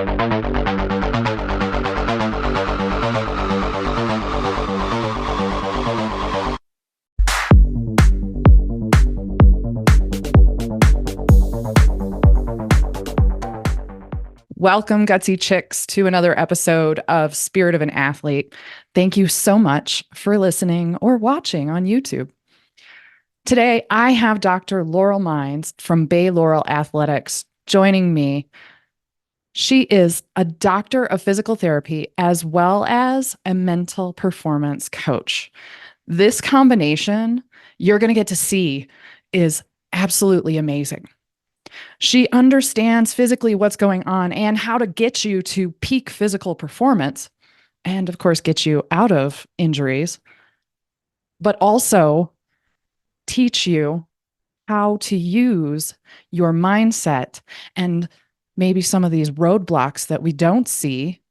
Welcome, Gutsy Chicks, to another episode of Spirit of an Athlete. Thank you so much for listening or watching on YouTube. Today, I have Dr. Laurel Mines from Bay Laurel Athletics joining me. She is a doctor of physical therapy as well as a mental performance coach. This combination you're going to get to see is absolutely amazing. She understands physically what's going on and how to get you to peak physical performance and, of course, get you out of injuries, but also teach you how to use your mindset and maybe some of these roadblocks that we don't see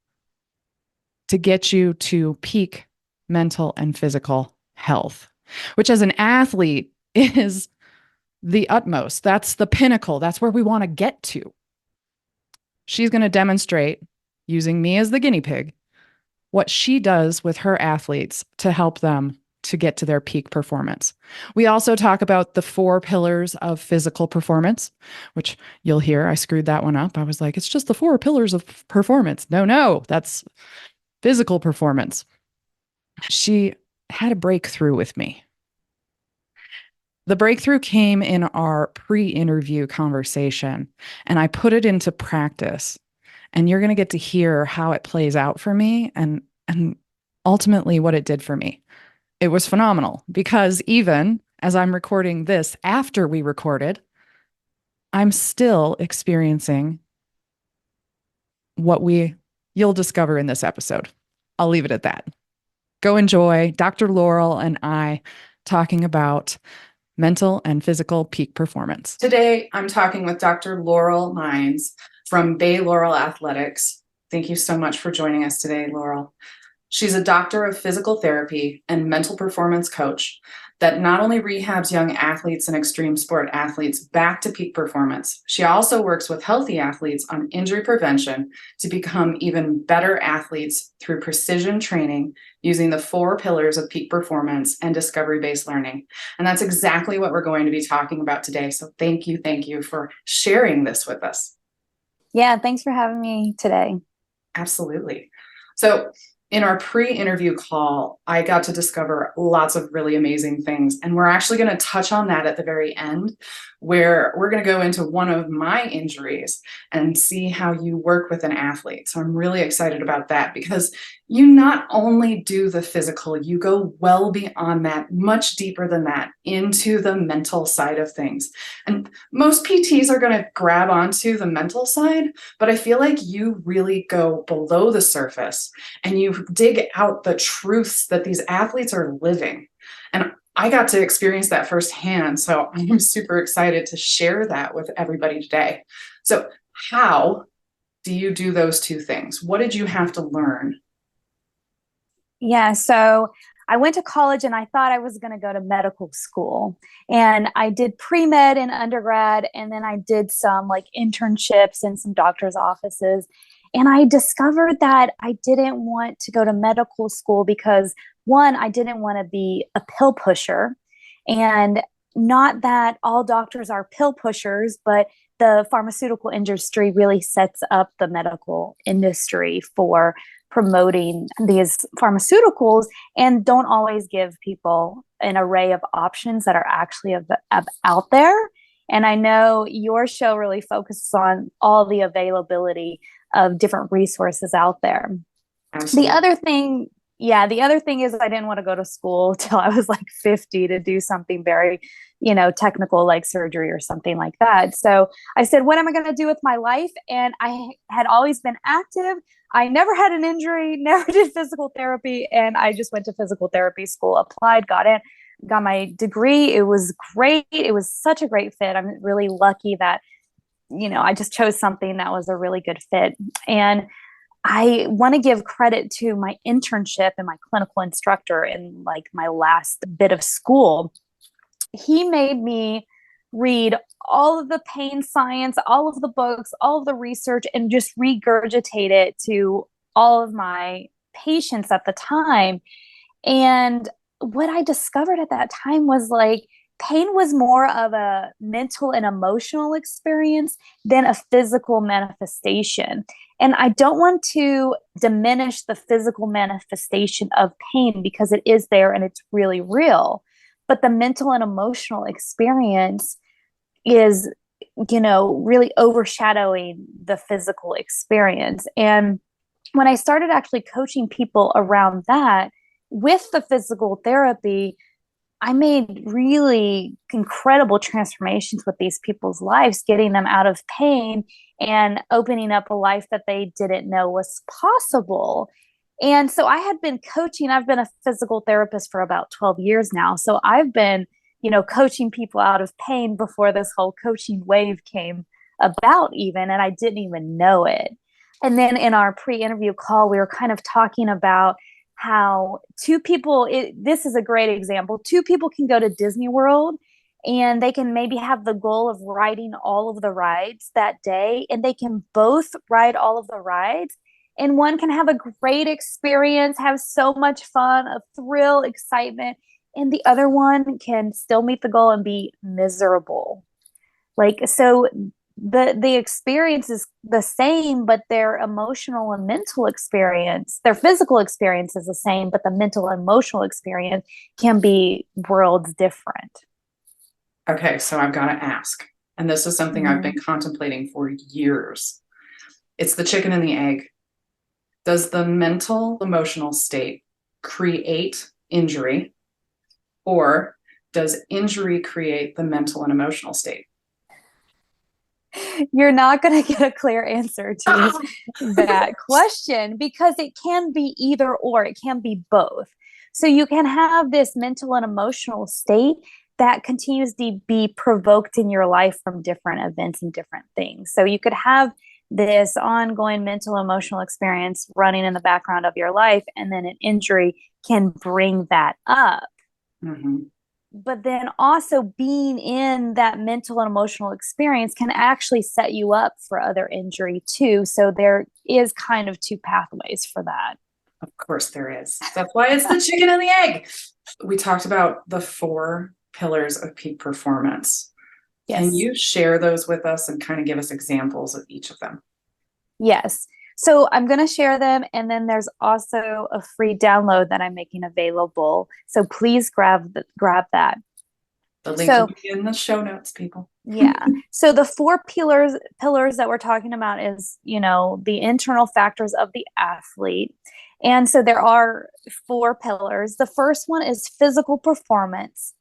to get you to peak mental and physical health, which as an athlete is the utmost. That's the pinnacle. That's where we want to get to. She's going to demonstrate, using me as the guinea pig, what she does with her athletes to help them to get to their peak performance. We also talk about the 4 pillars of physical performance, which you'll hear. I screwed that one up. I was like, it's just the 4 pillars of performance. No, that's physical performance. She had a breakthrough with me. The breakthrough came in our pre-interview conversation, and I put it into practice. And you're going to get to hear how it plays out for me and ultimately what it did for me. It was phenomenal because even as I'm recording this after we recorded, I'm still experiencing what you'll discover in this episode. I'll leave it at that. Go enjoy Dr. Laurel and I talking about mental and physical peak performance. Today, I'm talking with Dr. Laurel Mines from Bay Laurel Athletics. Thank you so much for joining us today, Laurel. She's a doctor of physical therapy and mental performance coach that not only rehabs young athletes and extreme sport athletes back to peak performance, she also works with healthy athletes on injury prevention to become even better athletes through precision training using the 4 pillars of peak performance and discovery-based learning. And that's exactly what we're going to be talking about today. So thank you for sharing this with us. Yeah, thanks for having me today. Absolutely. So in our pre-interview call, I got to discover lots of really amazing things. And we're actually going to touch on that at the very end, where we're going to go into one of my injuries and see how you work with an athlete. So I'm really excited about that because you not only do the physical, you go well beyond that, much deeper than that, into the mental side of things. And most PTs are going to grab onto the mental side, but I feel like you really go below the surface and you dig out the truths that these athletes are living. And I got to experience that firsthand. So I'm super excited to share that with everybody today. So how do you do those 2 things? What did you have to learn? Yeah, so I went to college and I thought I was going to go to medical school. And I did pre-med in undergrad, and then I did some like internships in some doctor's offices. And I discovered that I didn't want to go to medical school because, one, I didn't want to be a pill pusher. And not that all doctors are pill pushers, but the pharmaceutical industry really sets up the medical industry for promoting these pharmaceuticals and don't always give people an array of options that are actually out there. And I know your show really focuses on all the availability of different resources out there. Absolutely. The other thing is I didn't want to go to school till I was like 50 to do something very, technical like surgery or something like that. So I said, what am I going to do with my life? And I had always been active. I never had an injury, never did physical therapy. And I just went to physical therapy school, applied, got in, got my degree. It was great. It was such a great fit. I'm really lucky that, I just chose something that was a really good fit. And I want to give credit to my internship and my clinical instructor in like my last bit of school. He made me read all of the pain science, all of the books, all of the research, and just regurgitate it to all of my patients at the time. And what I discovered at that time was like pain was more of a mental and emotional experience than a physical manifestation. And I don't want to diminish the physical manifestation of pain because it is there and it's really real. But the mental and emotional experience is, really overshadowing the physical experience. And when I started actually coaching people around that with the physical therapy, I made really incredible transformations with these people's lives, getting them out of pain and opening up a life that they didn't know was possible. And so I had been coaching, I've been a physical therapist for about 12 years now. So I've been, coaching people out of pain before this whole coaching wave came about, even, and I didn't even know it. And then in our pre-interview call, we were kind of talking about how two people, this is a great example. Two people can go to Disney World and they can maybe have the goal of riding all of the rides that day, and they can both ride all of the rides. And one can have a great experience, have so much fun, a thrill, excitement, and the other one can still meet the goal and be miserable. Like, so the experience is the same, but their emotional and mental experience, their physical experience is the same, but the mental and emotional experience can be worlds different. Okay, so I've got to ask, and this is something I've been contemplating for years. It's the chicken and the egg. Does the mental emotional state create injury, or does injury create the mental and emotional state? You're not going to get a clear answer to that question because it can be either or, it can be both. So you can have this mental and emotional state that continues to be provoked in your life from different events and different things. So you could have this ongoing mental emotional experience running in the background of your life, and then an injury can bring that up. Mm-hmm. But then also being in that mental and emotional experience can actually set you up for other injury too. So there is kind of two pathways for that. Of course there is. That's why it's the chicken and the egg. We talked about the 4 pillars of peak performance. Yes. Can you share those with us and kind of give us examples of each of them? Yes. So I'm going to share them. And then there's also a free download that I'm making available. So please grab that. The link will be in the show notes, people. Yeah. So the 4 pillars that we're talking about is, the internal factors of the athlete. And so there are 4 pillars. The first one is physical performance.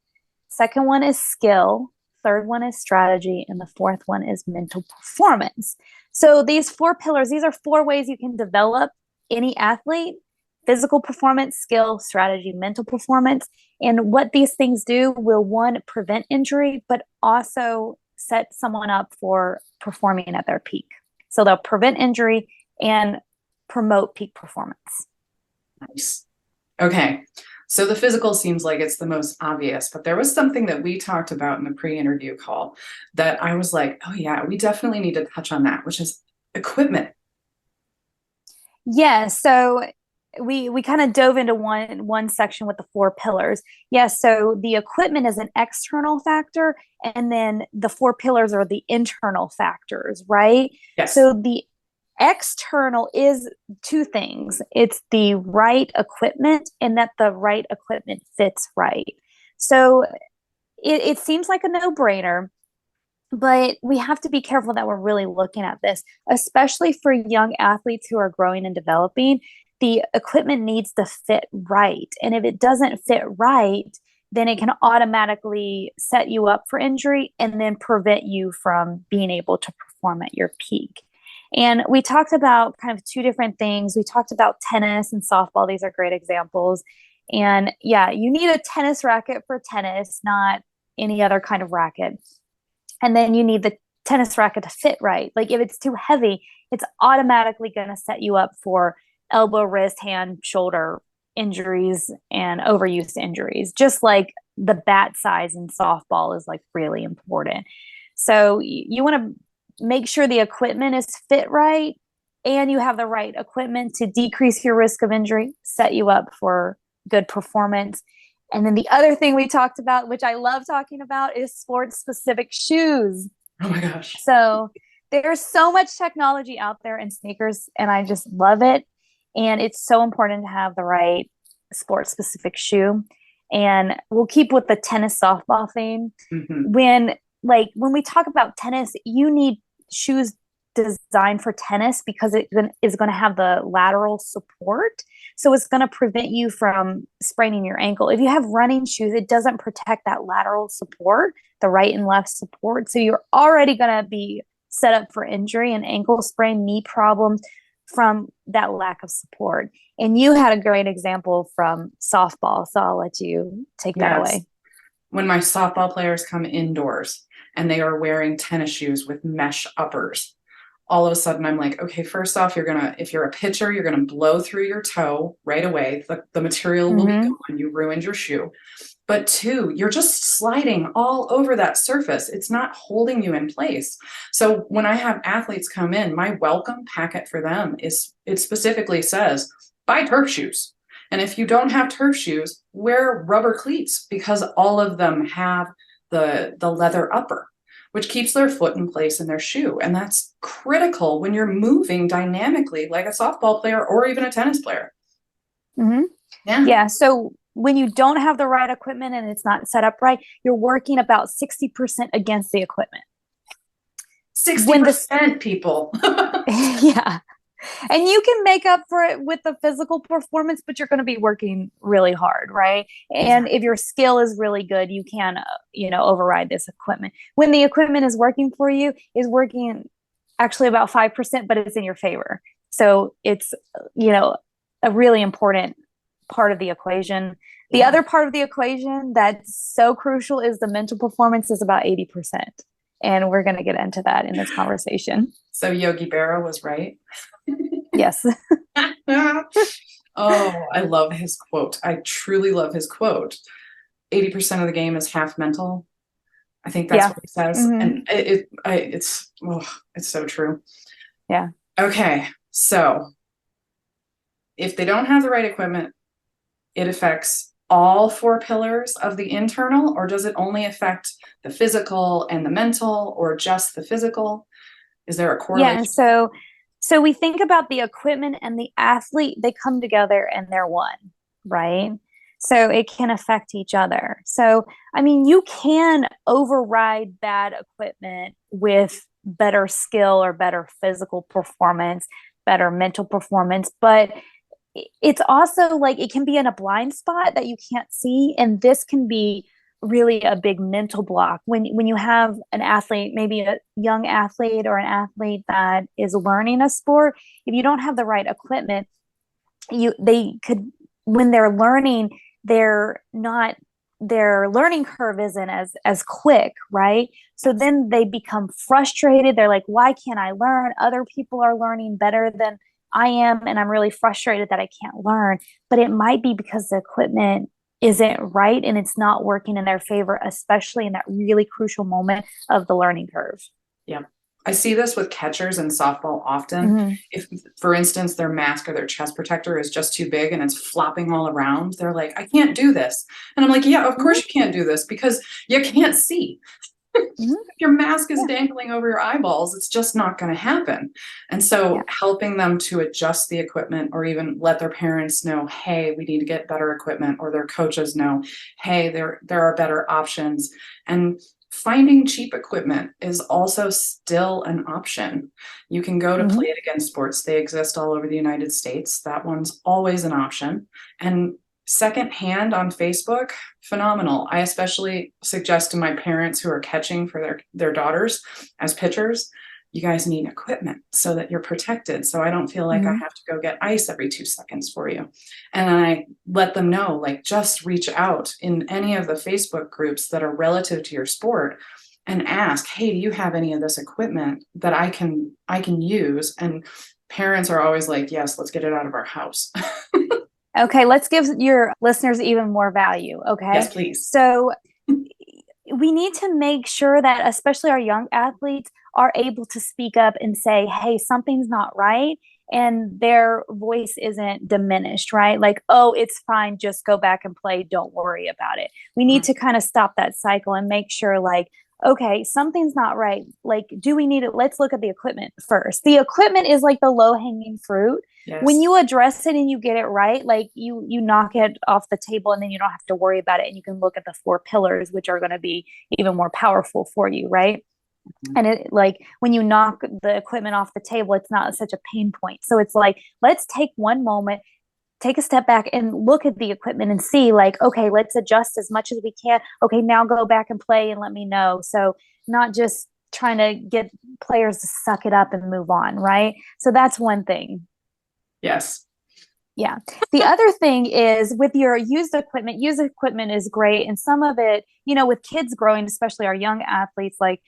Second one is skill. Third one is strategy. And the fourth one is mental performance. So these 4 pillars, these are 4 ways you can develop any athlete: physical performance, skill, strategy, mental performance. And what these things do will, one, prevent injury, but also set someone up for performing at their peak. So they'll prevent injury and promote peak performance. Nice. Okay. So the physical seems like it's the most obvious, but there was something that we talked about in the pre-interview call that I was like, oh yeah, we definitely need to touch on that, which is equipment. Yeah. So we kind of dove into one section with the 4 pillars. Yes. So the equipment is an external factor, and then the 4 pillars are the internal factors, right? Yes. So the external is 2 things. It's the right equipment and that the right equipment fits right. So it seems like a no-brainer, but we have to be careful that we're really looking at this, especially for young athletes who are growing and developing. The equipment needs to fit right. And if it doesn't fit right, then it can automatically set you up for injury and then prevent you from being able to perform at your peak. And we talked about kind of 2 different things. We talked about tennis and softball. These are great examples. And yeah, you need a tennis racket for tennis, not any other kind of racket. And then you need the tennis racket to fit right. Like if it's too heavy, it's automatically going to set you up for elbow, wrist, hand, shoulder injuries and overuse injuries, just like the bat size in softball is like really important. So you want to make sure the equipment is fit right and you have the right equipment to decrease your risk of injury, set you up for good performance. And then the other thing we talked about, which I love talking about, is sports specific shoes. Oh my gosh. So there's so much technology out there in sneakers, and I just love it. And it's so important to have the right sports specific shoe. And we'll keep with the tennis softball theme. Mm-hmm. When we talk about tennis, you need shoes designed for tennis because it is going to have the lateral support. So it's going to prevent you from spraining your ankle. If you have running shoes, it doesn't protect that lateral support, the right and left support. So you're already going to be set up for injury and ankle sprain, knee problems from that lack of support. And you had a great example from softball. So I'll let you take that away. When my softball players come indoors and they are wearing tennis shoes with mesh uppers, all of a sudden I'm like, okay, first off, if you're a pitcher, you're going to blow through your toe right away. The material will be gone. You ruined your shoe. But two, you're just sliding all over that surface. It's not holding you in place. So when I have athletes come in, my welcome packet for them it specifically says, buy turf shoes. And if you don't have turf shoes, wear rubber cleats, because all of them have the leather upper, which keeps their foot in place in their shoe. And that's critical when you're moving dynamically like a softball player or even a tennis player. Mm-hmm. Yeah. So when you don't have the right equipment and it's not set up right, you're working about 60% against the equipment. 60% people. Yeah. And you can make up for it with the physical performance, but you're going to be working really hard, right? And if your skill is really good, you can, override this equipment. When the equipment is working for you, is working actually about 5%, but it's in your favor. So it's, a really important part of the equation. The other part of the equation that's so crucial is the mental performance is about 80%. And we're going to get into that in this conversation. So Yogi Berra was right. Yes. Oh, I love his quote. I truly love his quote. 80% of the game is half mental. I think that's what he says. Mm-hmm. And it's so true. Yeah. Okay. So if they don't have the right equipment, it affects all four pillars of the internal, or does it only affect the physical and the mental, or just the physical? Is there a correlation? Yeah. So we think about the equipment and the athlete, they come together and they're one, right? So it can affect each other. So, I mean, you can override bad equipment with better skill or better physical performance, better mental performance, but it's also like it can be in a blind spot that you can't see. And this can be really a big mental block when you have an athlete, maybe a young athlete or an athlete that is learning a sport. If you don't have the right equipment, they could, when they're learning, their learning curve isn't as quick, right? So then they become frustrated. They're like, why can't I learn? Other people are learning better than I am, and I'm really frustrated that I can't learn. But it might be because the equipment isn't right and it's not working in their favor, especially in that really crucial moment of the learning curve. Yeah. I see this with catchers in softball often. Mm-hmm. If, for instance, their mask or their chest protector is just too big and it's flopping all around, they're like, I can't do this. And I'm like, yeah, of course you can't do this because you can't see. If your mask is dangling over your eyeballs, it's just not going to happen. And so helping them to adjust the equipment, or even let their parents know, hey, we need to get better equipment, or their coaches know, hey, there are better options. And finding cheap equipment is also still an option. You can go to Play It Again Sports. They exist all over the United States. That one's always an option. And secondhand on Facebook, phenomenal. I especially suggest to my parents who are catching for their daughters as pitchers, you guys need equipment so that you're protected. So I don't feel like I have to go get ice every 2 seconds for you. And I let them know, like, just reach out in any of the Facebook groups that are relative to your sport and ask, hey, do you have any of this equipment that I can use? And parents are always like, yes, let's get it out of our house. Okay, let's give your listeners even more value. Okay. Yes, please. So we need to make sure that, especially our young athletes, are able to speak up and say, hey, something's not right. And their voice isn't diminished, right? Like, oh, it's fine. Just go back and play. Don't worry about it. We need to kind of stop that cycle and make sure, like, okay, something's not right. Like, do we need it? Let's look at the equipment first. The equipment is like the low hanging fruit. Yes. When you address it and you get it right, like you knock it off the table, and then you don't have to worry about it, and you can look at the 4 pillars, which are going to be even more powerful for you, right? And it, like, when you knock the equipment off the table, it's not such a pain point. So it's like, let's take one moment, take a step back and look at the equipment and see, like, okay, let's adjust as much as we can. Okay, now go back and play and let me know. So not just trying to get players to suck it up and move on, right? So that's one thing. Yes. Yeah. The other thing is, with your used equipment is great. And some of it, with kids growing, especially our young athletes, like,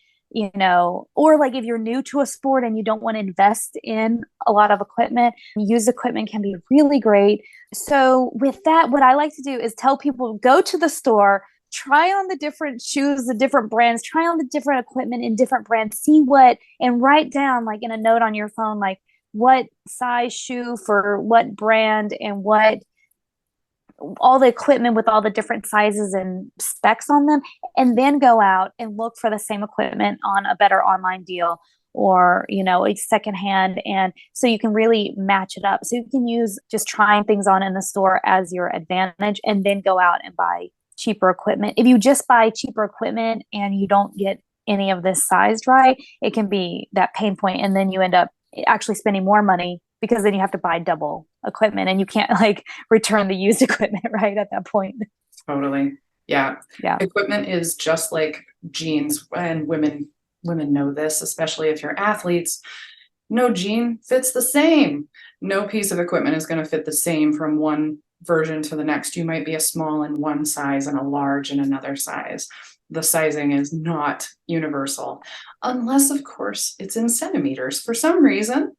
or like if you're new to a sport and you don't want to invest in a lot of equipment, used equipment can be really great. So with that, what I like to do is tell people, go to the store, try on the different shoes, the different brands, try on the different equipment in different brands, and write down, like, in a note on your phone, like, what size shoe for what brand and what all the equipment with all the different sizes and specs on them, and then go out and look for the same equipment on a better online deal, or a secondhand, and so you can really match it up. So you can use just trying things on in the store as your advantage, and then go out and buy cheaper equipment. If you just buy cheaper equipment and you don't get any of this sized right, it can be that pain point, and then you end up actually spending more money, because then you have to buy double equipment, and you can't, like, return the used equipment right at that point. Totally. Yeah. Yeah. Equipment is just like jeans, and women know this, especially if you're athletes. No jean fits the same. No piece of equipment is going to fit the same from one version to the next. You might be a small in one size and a large in another size. The sizing is not universal, unless, of course, it's in centimeters. For some reason,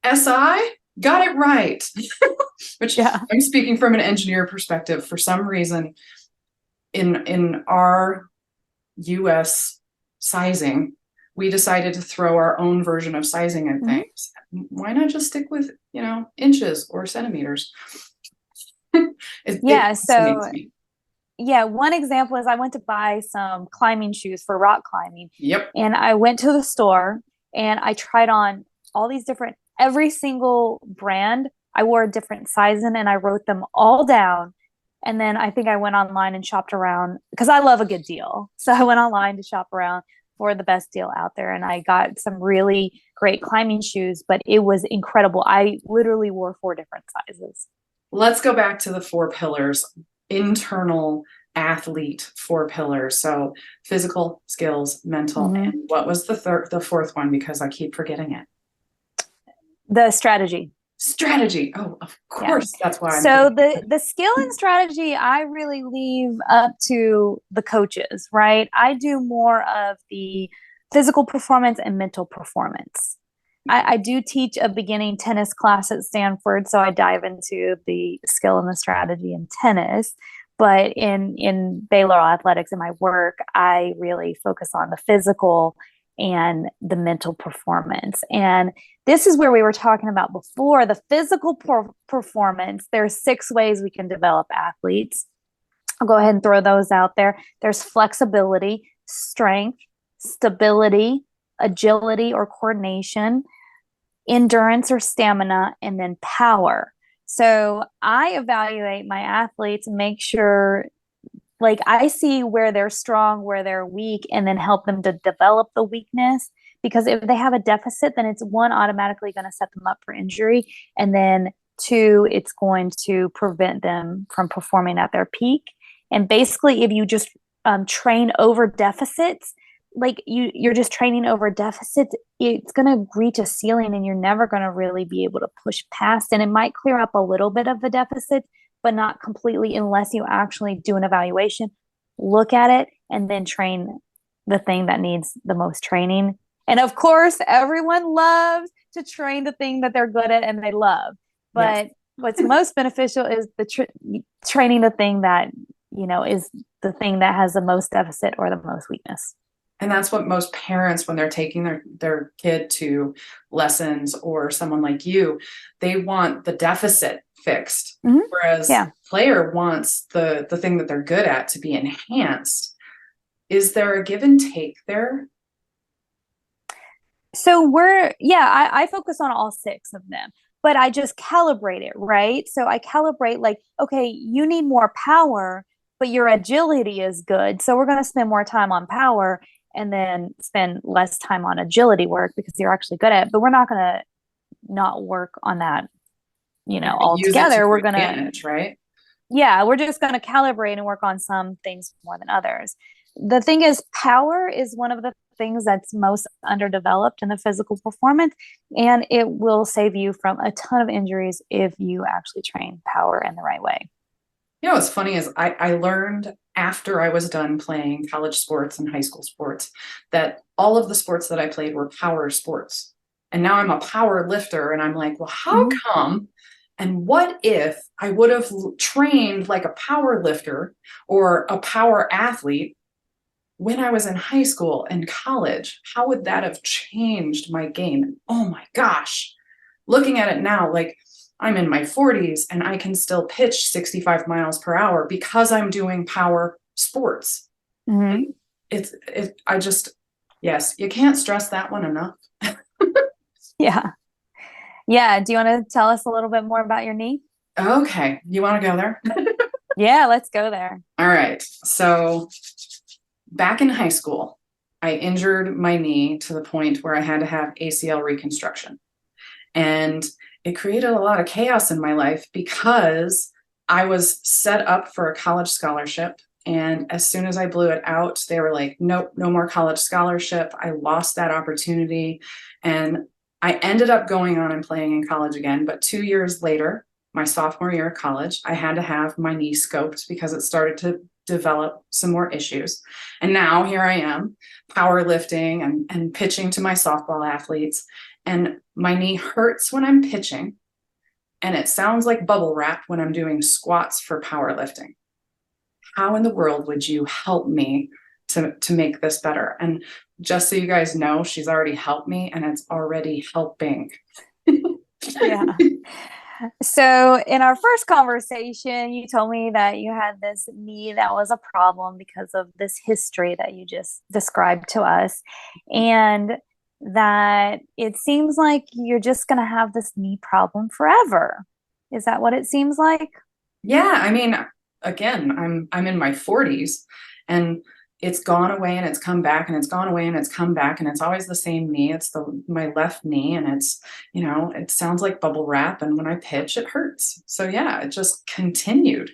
SI got it right. Which, yeah. I'm speaking from an engineer perspective. For some reason, in our US sizing, we decided to throw our own version of sizing at things. Why not just stick with, inches or centimeters? One example is, I went to buy some climbing shoes for rock climbing. Yep. And I went to the store and I tried on all these every single brand. I wore a different size in, and I wrote them all down. And then I think I went online and shopped around, because I love a good deal. So I went online to shop around for the best deal out there, and I got some really great climbing shoes, but it was incredible. I literally wore 4 different sizes. Let's go back to the 4 pillars, internal athlete 4 pillars. So physical, skills, mental, and what was the 4th one? Because I keep forgetting it. The strategy. Oh, of course. Yeah. That's why. So the skill and strategy, I really leave up to the coaches, right? I do more of the physical performance and mental performance. I do teach a beginning tennis class at Stanford, so I dive into the skill and the strategy in tennis. But in Bay Laurel Athletics, in my work, I really focus on the physical and the mental performance. And this is where we were talking about before, the physical performance. There's 6 ways we can develop athletes. I'll go ahead and throw those out there. There's flexibility, strength, stability, agility or coordination, endurance or stamina, and then power. So I evaluate my athletes and make sure, like, I see where they're strong, where they're weak, and then help them to develop the weakness. Because if they have a deficit, then it's, 1, automatically going to set them up for injury. And then 2, it's going to prevent them from performing at their peak. And basically, if you just train over deficits, like you're just training over deficits, it's going to reach a ceiling, and you're never going to really be able to push past. And it might clear up a little bit of the deficit, but not completely, unless you actually do an evaluation, look at it, and then train the thing that needs the most training. And of course, everyone loves to train the thing that they're good at and they love. But what's most beneficial is the training the thing that, is the thing that has the most deficit or the most weakness. And that's what most parents, when they're taking their kid to lessons or someone like you, they want the deficit fixed. Mm-hmm. Whereas player wants the thing that they're good at to be enhanced. Is there a give and take there? So I focus on all 6 of them, but I just calibrate it, right? So I calibrate like, okay, you need more power, but your agility is good. So we're going to spend more time on power and then spend less time on agility work because you're actually good at it. But we're not going to not work on that, all together. We're going to, right? Yeah, we're just going to calibrate and work on some things more than others. The thing is, power is one of the things that's most underdeveloped in the physical performance, and it will save you from a ton of injuries if you actually train power in the right way. What's funny is I learned after I was done playing college sports and high school sports that all of the sports that I played were power sports. And now I'm a power lifter, and I'm like, well, how come? And what if I would have trained like a power lifter or a power athlete when I was in high school and college? How would that have changed my game? Oh my gosh. Looking at it now, like I'm in my 40s and I can still pitch 65 miles per hour because I'm doing power sports. Mm-hmm. Yes, you can't stress that one enough. Yeah. Yeah. Do you want to tell us a little bit more about your knee? Okay. You want to go there? Yeah, let's go there. All right. So back in high school, I injured my knee to the point where I had to have ACL reconstruction. And it created a lot of chaos in my life because I was set up for a college scholarship. And as soon as I blew it out, they were like, nope, no more college scholarship. I lost that opportunity. And I ended up going on and playing in college again. But 2 years later, my sophomore year of college, I had to have my knee scoped because it started to develop some more issues. And now here I am powerlifting and pitching to my softball athletes. And my knee hurts when I'm pitching. And it sounds like bubble wrap when I'm doing squats for powerlifting. How in the world would you help me to make this better? And just so you guys know, she's already helped me and it's already helping. Yeah. So in our first conversation, you told me that you had this knee that was a problem because of this history that you just described to us. And that it seems like you're just going to have this knee problem forever. Is that what it seems like? Yeah. I mean, again, I'm in my 40s and it's gone away and it's come back and it's gone away and it's come back and it's always the same knee. It's my left knee and it's, it sounds like bubble wrap. And when I pitch, it hurts. So yeah, it just continued.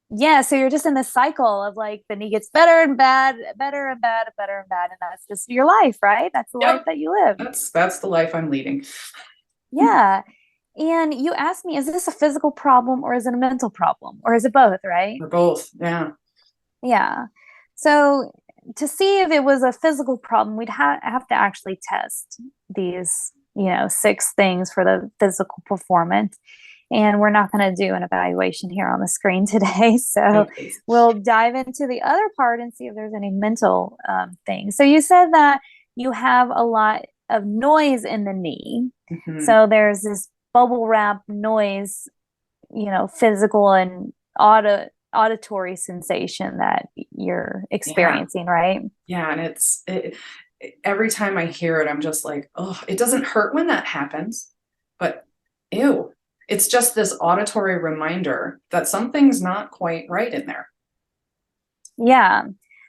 Yeah. So you're just in this cycle of like the knee gets better and bad, better and bad, better and bad. And that's just your life, right? That's the life that you live. That's the life I'm leading. Yeah. And you asked me, is this a physical problem or is it a mental problem? Or is it both, right? Or both. Yeah. Yeah. So to see if it was a physical problem, we'd have to actually test these, 6 things for the physical performance. And we're not going to do an evaluation here on the screen today. So we'll dive into the other part and see if there's any mental things. So you said that you have a lot of noise in the knee. Mm-hmm. So there's this bubble wrap noise, physical and auditory sensation that you're experiencing, right? Yeah. And every time I hear it, I'm just like, oh, it doesn't hurt when that happens, but ew. It's just this auditory reminder that something's not quite right in there. Yeah.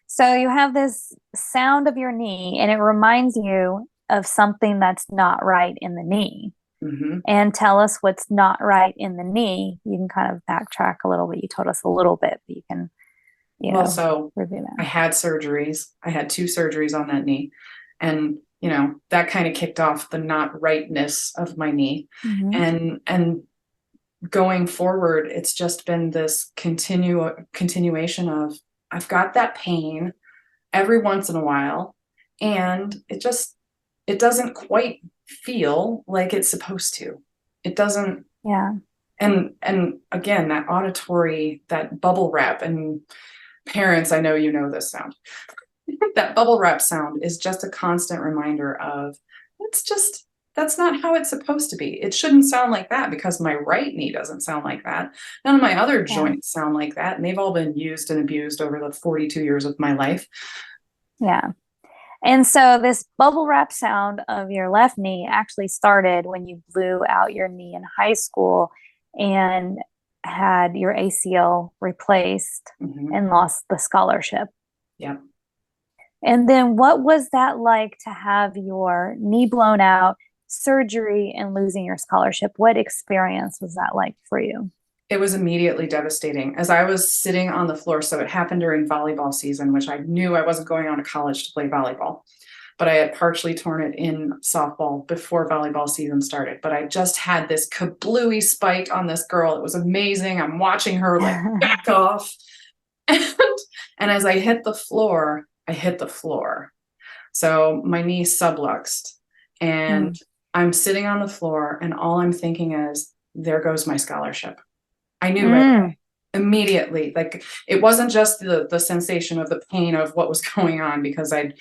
So you have this sound of your knee and it reminds you of something that's not right in the knee. Mm-hmm. And tell us what's not right in the knee. You can kind of backtrack a little bit. You told us a little bit, but you can, so review that. I had surgeries. I had 2 surgeries on that knee. And, that kind of kicked off the not rightness of my knee. Mm-hmm. And going forward, it's just been this continuation of, I've got that pain every once in a while. And it doesn't quite feel like it's supposed to. It doesn't. Yeah. And again, that auditory, that bubble wrap, and parents, I know you know this sound. That bubble wrap sound is just a constant reminder of that's not how it's supposed to be. It shouldn't sound like that because my right knee doesn't sound like that. None of my other Yeah. joints sound like that. And they've all been used and abused over the 42 years of my life. Yeah. And so this bubble wrap sound of your left knee actually started when you blew out your knee in high school and had your ACL replaced and lost the scholarship. Yeah. And then what was that like to have your knee blown out, surgery, and losing your scholarship? What experience was that like for you? It was immediately devastating as I was sitting on the floor. So it happened during volleyball season, which I knew I wasn't going on to college to play volleyball, but I had partially torn it in softball before volleyball season started. But I just had this kablooey spike on this girl. It was amazing. I'm watching her like back off. And as I hit the floor, I hit the floor. So my knee subluxed and I'm sitting on the floor and all I'm thinking is, there goes my scholarship. I knew right away, immediately. Like it wasn't just the sensation of the pain of what was going on because I'd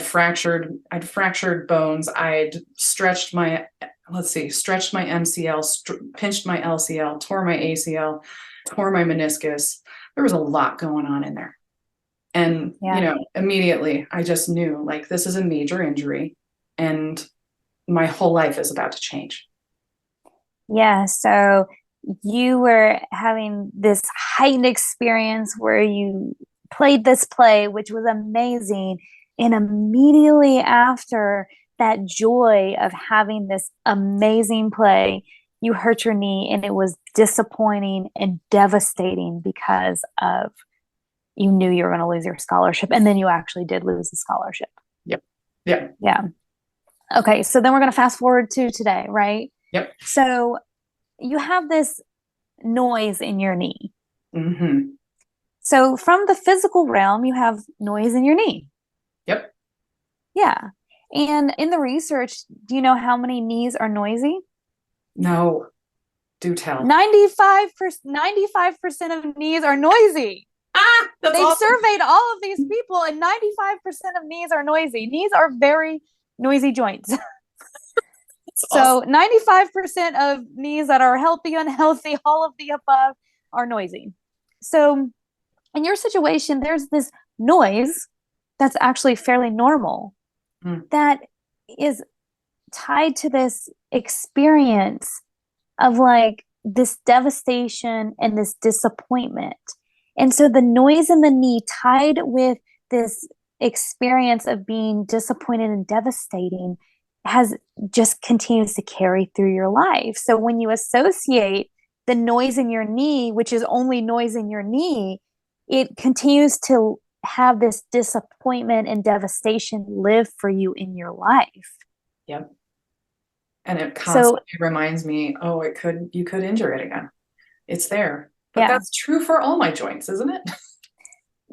fractured bones. I'd stretched my MCL, pinched my LCL, tore my ACL, tore my meniscus. There was a lot going on in there. And, immediately I just knew like this is a major injury and my whole life is about to change. Yeah. So you were having this heightened experience where you played this play, which was amazing. And immediately after that joy of having this amazing play, you hurt your knee and it was disappointing and devastating because of you knew you were going to lose your scholarship. And then you actually did lose the scholarship. Yep. Yeah. Yeah. Okay. So then we're going to fast forward to today, right? Yep. So you have this noise in your knee. So from the physical realm, you have noise in your knee. Yep. Yeah. And in the research, do you know how many knees are noisy? No. Do tell. 95% of knees are noisy. That's They've awesome. surveyed all of these people and 95% of knees are noisy. Knees are very noisy joints. So 95% of knees that are healthy, unhealthy, all of the above are noisy. So in your situation, there's this noise that's actually fairly normal that is tied to this experience of like this devastation and this disappointment. And so the noise in the knee tied with this experience of being disappointed and devastating has just continues to carry through your life. So when you associate the noise in your knee, which is only noise in your knee, it continues to have this disappointment and devastation live for you in your life. Yep. And it constantly reminds me, you could injure it again. It's there. But that's true for all my joints, isn't it?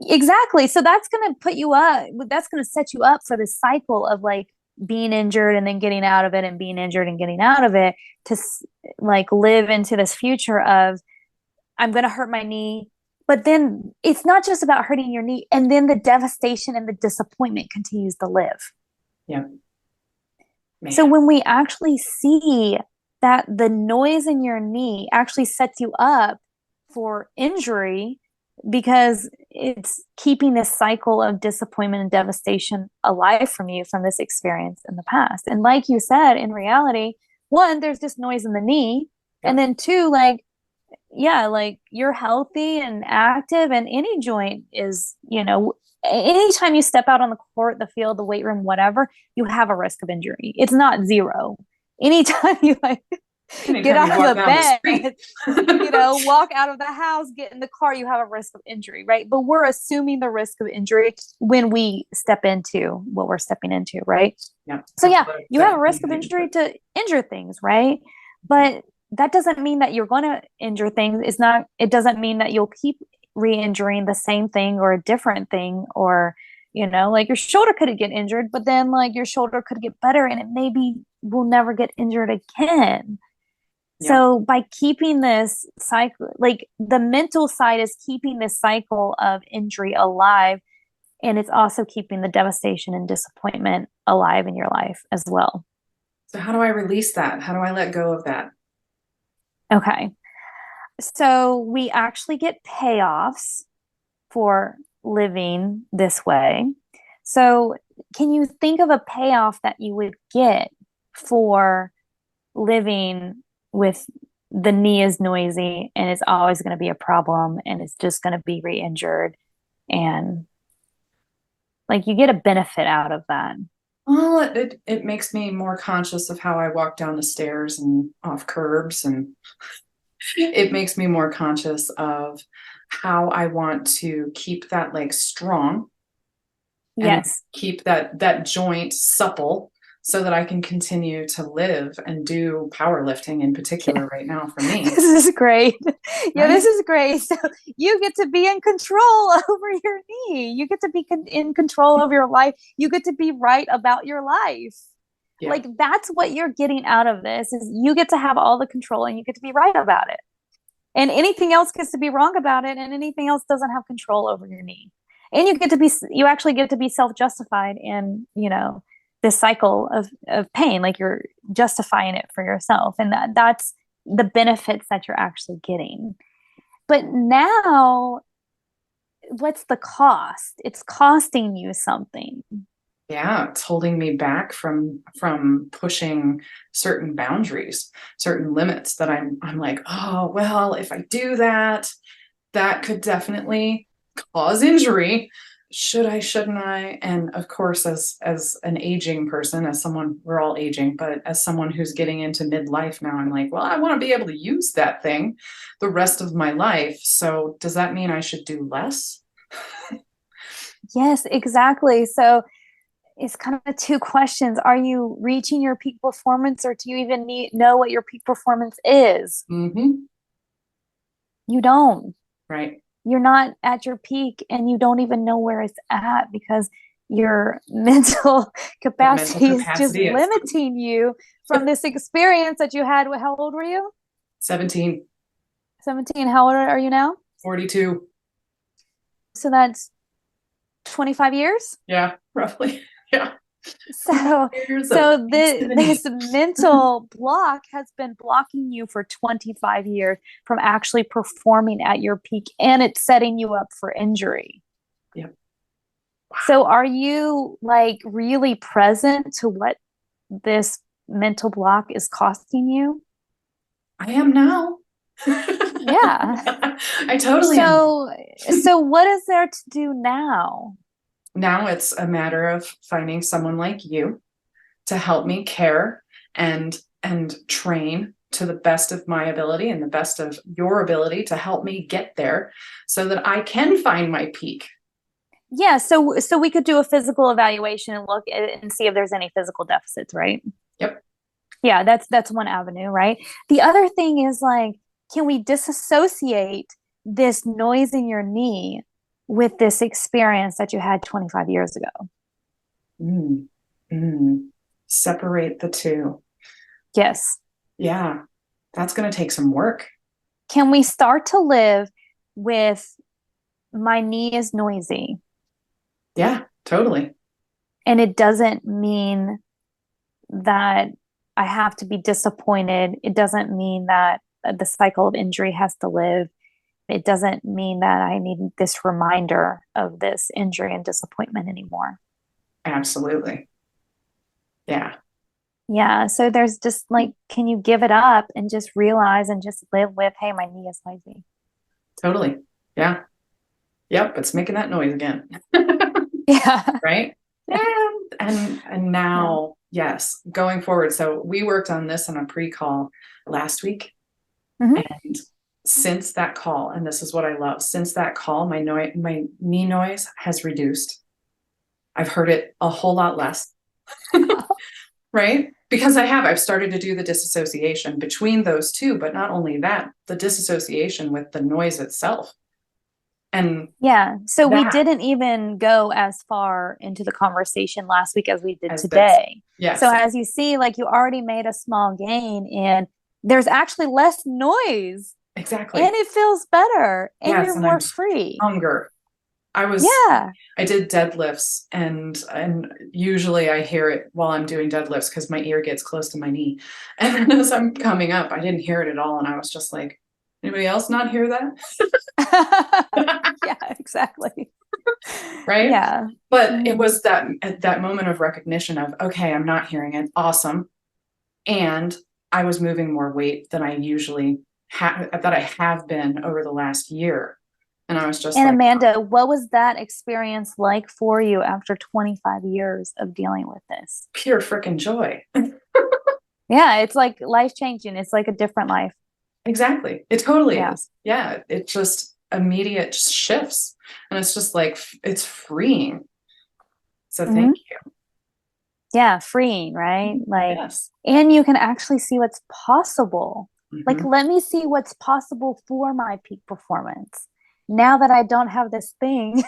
Exactly. So that's going to put you up, that's going to set you up for this cycle of like being injured and then getting out of it and being injured and getting out of it to like live into this future of I'm going to hurt my knee. But then it's not just about hurting your knee. And then the devastation and the disappointment continues to live. Yeah. Man. So when we actually see that the noise in your knee actually sets you up for injury because it's keeping this cycle of disappointment and devastation alive from you from this experience in the past. And like you said, in reality, one, there's just noise in the knee. Yep. And then two, like you're healthy and active and any joint is, anytime you step out on the court, the field, the weight room, whatever, you have a risk of injury. It's not zero. Anytime you get out of the bed, walk out of the house, get in the car, you have a risk of injury, right? But we're assuming the risk of injury when we step into what we're stepping into, right? Yeah. So you have a risk of injury to injure things, right? But that doesn't mean that you're going to injure things. It doesn't mean that you'll keep re-injuring the same thing or a different thing, or, like your shoulder could get injured, but then like your shoulder could get better and it maybe will never get injured again. Yep. So by keeping this cycle, like the mental side is keeping this cycle of injury alive, and it's also keeping the devastation and disappointment alive in your life as well. So how do I release that? How do I let go of that? Okay. So we actually get payoffs for living this way. So can you think of a payoff that you would get for living with the knee is noisy and it's always going to be a problem and it's just going to be re-injured, and like you get a benefit out of that? Well, it makes me more conscious of how I walk down the stairs and off curbs, and it makes me more conscious of how I want to keep that leg strong and Yes. keep that joint supple so that I can continue to live and do powerlifting in particular right now for me. This is great. Yeah, this Right? is great. So you get to be in control over your knee. You get to be in control of your life. You get to be right about your life. Yeah. Like that's what you're getting out of this is you get to have all the control and you get to be right about it. And anything else gets to be wrong about it, and anything else doesn't have control over your knee. And you actually get to be self-justified in, this cycle of pain, like you're justifying it for yourself. And that's the benefits that you're actually getting. But now, what's the cost? It's costing you something. Yeah, it's holding me back from pushing certain boundaries, certain limits that I'm like, oh, well, if I do that, that could definitely cause injury. Should I, shouldn't I? And of course, as an aging person, as someone, we're all aging, but as someone who's getting into midlife now, I'm like, well, I want to be able to use that thing the rest of my life. So does that mean I should do less? Yes, exactly. So it's kind of two questions. Are you reaching your peak performance, or do you even know what your peak performance is? Mm-hmm. You don't. Right. You're not at your peak, and you don't even know where it's at because your mental The mental capacity is just capacity is limiting you from this experience that you had. How old were you? 17, 17. How old are you now? 42. So that's 25 years. Yeah, roughly. Yeah. So, Years of this activity. mental block has been blocking you for 25 years from actually performing at your peak, and it's setting you up for injury. Yep. Wow. So are you like really present to what this mental block is costing you? I am now. Yeah. I totally am. So what is there to do now? Now it's a matter of finding someone like you to help me care and train to the best of my ability and the best of your ability to help me get there so that I can find my peak. Yeah, so we could do a physical evaluation and look at it and see if there's any physical deficits, right? Yep. Yeah, that's one avenue, right? The other thing is like, can we disassociate this noise in your knee with this experience that you had 25 years ago? Mm. Mm. Separate the two. Yes. Yeah, that's going to take some work. Can we start to live with my knee is noisy? Yeah, totally. And it doesn't mean that I have to be disappointed. It doesn't mean that the cycle of injury has to live. It doesn't mean that I need this reminder of this injury and disappointment anymore. Absolutely. Yeah. Yeah. So there's just like, can you give it up and just realize and just live with, hey, my knee is noisy? Totally. Yeah. Yep. It's making that noise again. Yeah. Right. And now, yes, going forward. So we worked on this on a pre-call last week. Mm-hmm. And since that call, and this is what I love, since that call, my knee noise has reduced. I've heard it a whole lot less. Right? Because I've started to do the disassociation between those two, but not only that, the disassociation with the noise itself. And yeah. So we didn't even go as far into the conversation last week as we did as today. Yes. So as you see, like you already made a small gain in there's actually less noise Exactly. and it feels better and Yes. you're And I'm more free. stronger. Yeah. I did deadlifts, and usually I hear it while I'm doing deadlifts because my ear gets close to my knee. And as I'm coming up, I didn't hear it at all. And I was just like, anybody else not hear that? Yeah, exactly. Right. Yeah. But it Mhm. was that moment of recognition of, okay, I'm not hearing it. Awesome. And I was moving more weight than I usually that I have been over the last year. And I was just And like, Amanda, what was that experience like for you after 25 years of dealing with this? pure freaking joy. Yeah, it's like life changing. It's like a different life. Exactly. It totally Yeah. is. Yeah. It just immediate shifts. And it's just like, it's freeing. So Hmm. thank you. Yeah, freeing, right? Like, Yes. and you can actually see what's possible. Like, Hmm. let me see what's possible for my peak performance. Now that I don't have this thing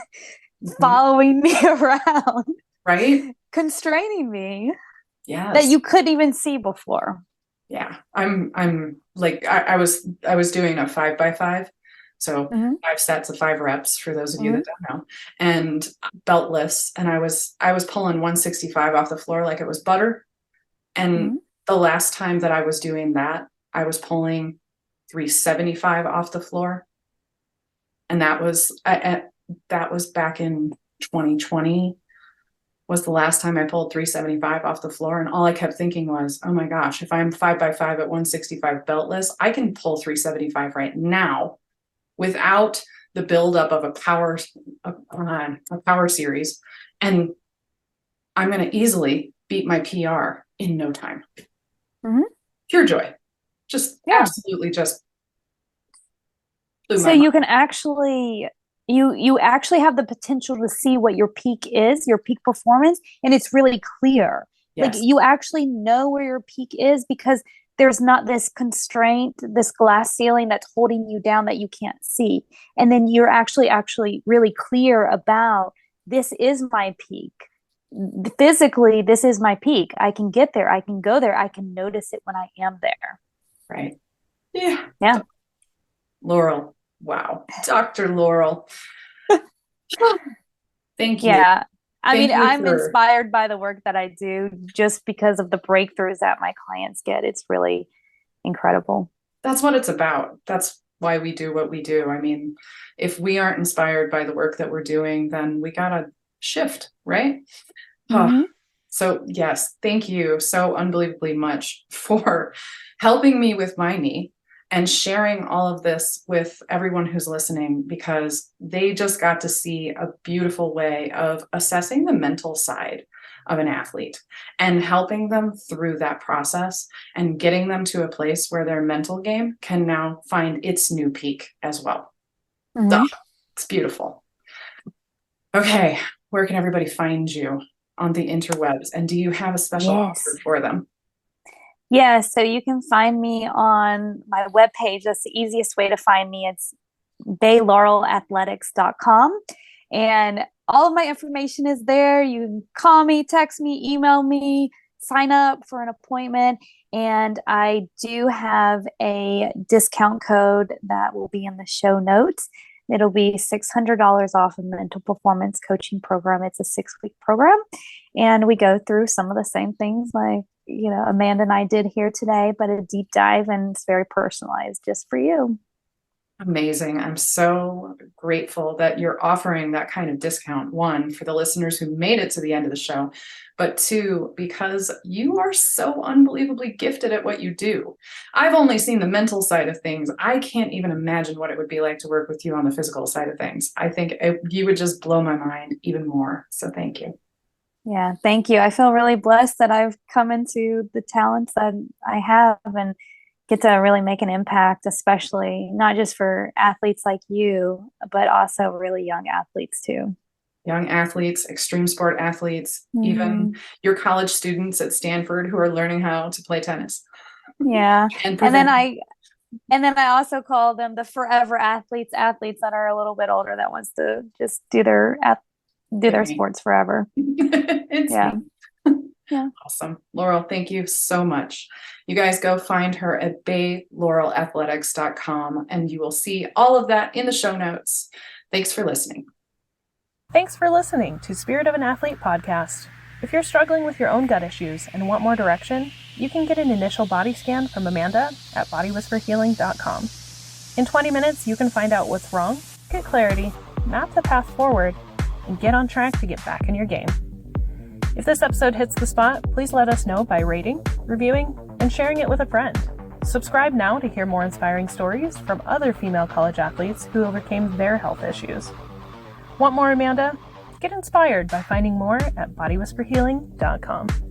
Hmm. following me around, Right. constraining me that Yes. you couldn't even see before. Yeah. I'm like, I was doing a 5x5. So Hmm. 5 sets of 5 reps for those of you Hmm. that don't know, and beltless. And I was pulling 165 off the floor like it was butter. And Hmm. the last time that I was doing that, I was pulling 375 off the floor. And that was back in 2020 was the last time I pulled 375 off the floor. And all I kept thinking was, oh my gosh, if I'm 5x5 at 165 beltless, I can pull 375 right now without the buildup of a power series. And I'm going to easily beat my PR in no time. Hmm. Pure joy. Just Yeah. absolutely just blew So my mind. you can actually you actually have the potential to see what your peak is, your peak performance, and it's really clear. Like Yes. you actually know where your peak is because there's not this constraint, this glass ceiling that's holding you down that you can't see. And then you're actually really clear about this is my peak. Physically, this is my peak. I can get there. I can go there. I can notice it when I am there. Right. Yeah. Yeah. Laurel. Wow. Dr. Laurel. Thank you. Yeah. I Thank mean, you I'm for, inspired by the work that I do just because of the breakthroughs that my clients get. It's really incredible. that's what it's about. That's why we do what we do. I mean, if we aren't inspired by the work that we're doing, then we gotta shift, right? Huh. Hmm. So yes, thank you so unbelievably much for helping me with my knee and sharing all of this with everyone who's listening, because they just got to see a beautiful way of assessing the mental side of an athlete and helping them through that process and getting them to a place where their mental game can now find its new peak as well. Oh, Hmm. it's beautiful. Okay, where can everybody find you on the interwebs? And do you have a special offer Yes. for them? Yeah. So you can find me on my webpage. That's the easiest way to find me. It's baylaurelathletics.com. And all of my information is there. You can call me, text me, email me, sign up for an appointment. And I do have a discount code that will be in the show notes. It'll be $600 off a mental performance coaching program. It's a 6-week program. And we go through some of the same things like, Amanda and I did here today, but a deep dive, and it's very personalized just for you. Amazing. I'm so grateful that you're offering that kind of discount. One, for the listeners who made it to the end of the show, but two, because you are so unbelievably gifted at what you do. I've only seen the mental side of things. I can't even imagine what it would be like to work with you on the physical side of things. I think you would just blow my mind even more. So thank you. Yeah, thank you. I feel really blessed that I've come into the talents that I have and get to really make an impact, especially not just for athletes like you, but also really young athletes too. Young athletes, extreme sport athletes, even Hmm. your college students at Stanford who are learning how to play tennis Yeah. and And then prevent. I also call them the forever athletes that are a little bit older that wants to just do It's their me. sports forever. It's Yeah. me. Yeah. Awesome. Laurel, thank you so much. You guys go find her at baylaurelathletics.com, and you will see all of that in the show notes. Thanks for listening. Thanks for listening to Spirit of an Athlete podcast. If you're struggling with your own gut issues and want more direction, you can get an initial body scan from Amanda at bodywhisperhealing.com. In 20 minutes, you can find out what's wrong, get clarity, map the path forward, and get on track to get back in your game. If this episode hits the spot, please let us know by rating, reviewing, and sharing it with a friend. Subscribe now to hear more inspiring stories from other female college athletes who overcame their health issues. Want more, Amanda? Get inspired by finding more at bodywhisperhealing.com.